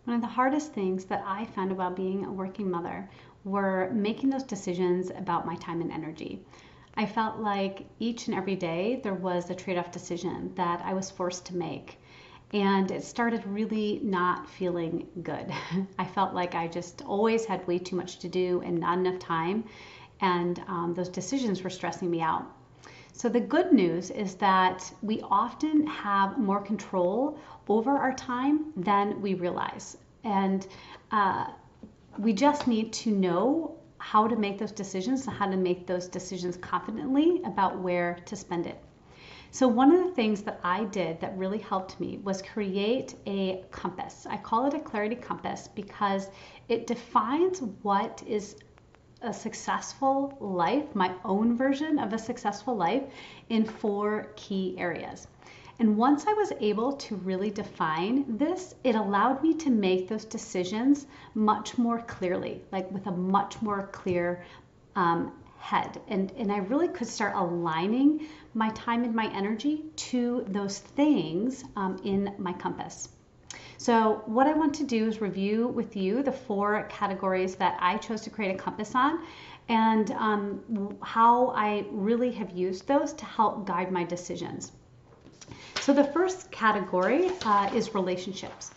One of the hardest things that I found about being a working mother were making those decisions about my time and energy. I felt like each and every day there was a trade off decision that I was forced to make. And it started really not feeling good. I felt like I just always had way too much to do and not enough time. And those decisions were stressing me out. So the good news is that we often have more control over our time than we realize. And we just need to know how to make those decisions and how to make those decisions confidently about where to spend it. So one of the things that I did that really helped me was create a compass. I call it a clarity compass because it defines what is a successful life, my own version of a successful life, in 4 key areas. And once I was able to really define this, it allowed me to make those decisions much more clearly, like with a much more clear head. And I really could start aligning my time and my energy to those things in my compass. So what I want to do is review with you the 4 categories that I chose to create a compass on, and how I really have used those to help guide my decisions. So the first category is relationships.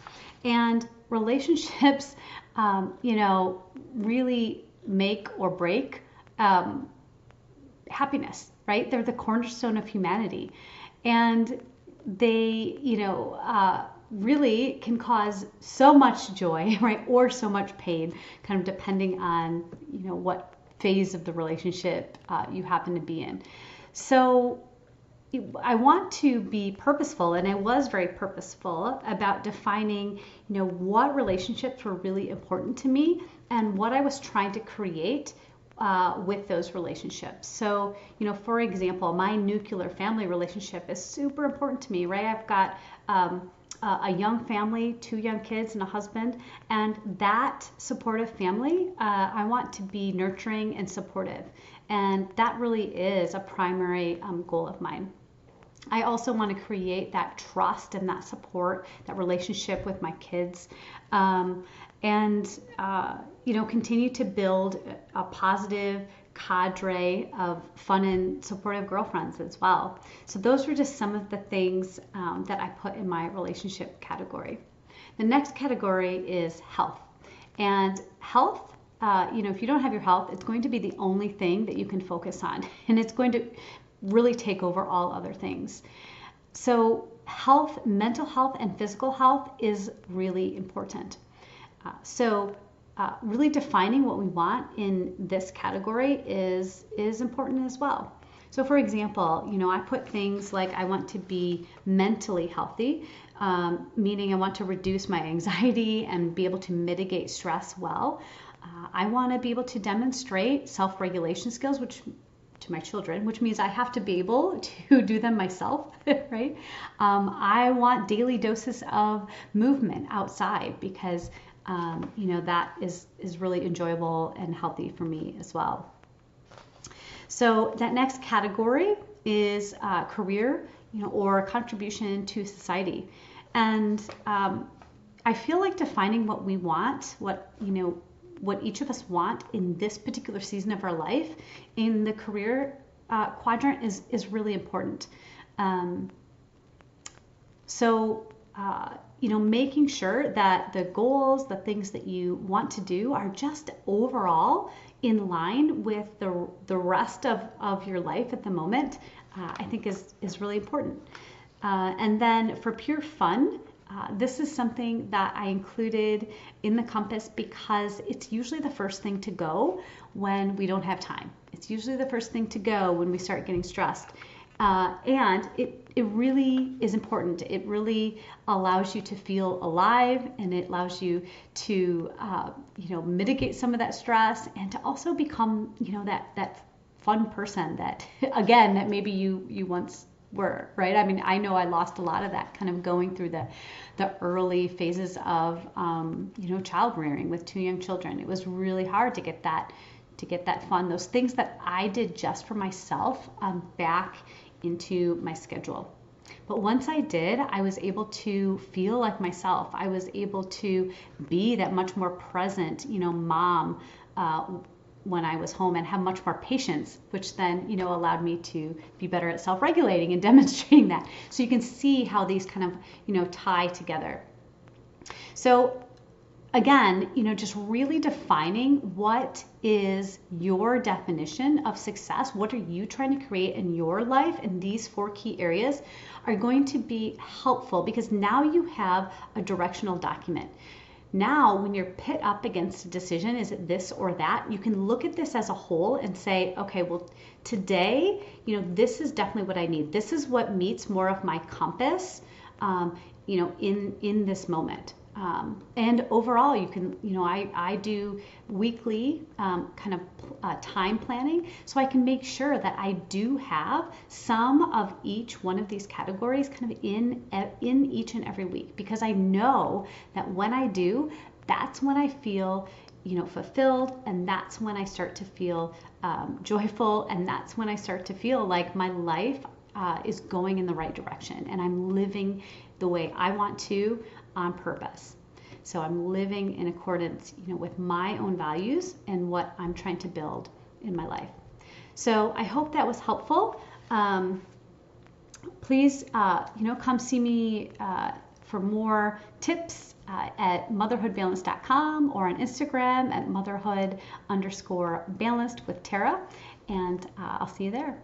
And relationships, really make or break happiness, right? They're the cornerstone of humanity. And they, really can cause so much joy, right? Or so much pain, kind of depending on, what phase of the relationship you happen to be in. So I want to be purposeful, and I was very purposeful about defining, what relationships were really important to me and what I was trying to create with those relationships. So, for example, my nuclear family relationship is super important to me, right? I've got a young family, 2 young kids and a husband, and that supportive family, I want to be nurturing and supportive. And that really is a primary goal of mine. I also want to create that trust and that support, that relationship with my kids, continue to build a positive cadre of fun and supportive girlfriends as well. So those were just some of the things that I put in my relationship category. The next category is health. And health, if you don't have your health, it's going to be the only thing that you can focus on. And it's going to really take over all other things. So health, mental health, and physical health is really important. Really defining what we want in this category is important as well. So for example, I put things like I want to be mentally healthy, meaning I want to reduce my anxiety and be able to mitigate stress well. I want to be able to demonstrate self-regulation skills, to my children, which means I have to be able to do them myself, right? I want daily doses of movement outside because that is really enjoyable and healthy for me as well. So that next category is career, or contribution to society. And I feel like defining what we want, what each of us want in this particular season of our life in the career quadrant is really important. Making sure that the goals, the things that you want to do are just overall in line with the rest of your life at the moment, I think is really important. And then for pure fun, this is something that I included in the compass because it's usually the first thing to go when we don't have time. It's usually the first thing to go when we start getting stressed. And it really is important. It really allows you to feel alive, and it allows you to, mitigate some of that stress and to also become, that fun person that, again, that maybe you once were, right? I mean, I know I lost a lot of that kind of going through the early phases of, child rearing with 2 young children. It was really hard to get that fun, those things that I did just for myself, back into my schedule. But once I did, I was able to feel like myself. I was able to be that much more present, mom when I was home, and have much more patience, which then, allowed me to be better at self-regulating and demonstrating that. So you can see how these kind of, tie together. So again, just really defining what is your definition of success, what are you trying to create in your life in these 4 key areas are going to be helpful, because now you have a directional document. Now, when you're pit up against a decision, is it this or that, you can look at this as a whole and say, okay, well, today, this is definitely what I need. This is what meets more of my compass, in this moment. And overall, you can, I do weekly kind of time planning, so I can make sure that I do have some of each one of these categories kind of in each and every week, because I know that when I do, that's when I feel fulfilled, and that's when I start to feel joyful, and that's when I start to feel like my life is going in the right direction, and I'm living the way I want to on purpose. So I'm living in accordance, with my own values and what I'm trying to build in my life. So I hope that was helpful. Please, come see me for more tips at motherhoodbalanced.com or on Instagram at motherhood_balanced with Tara, and I'll see you there.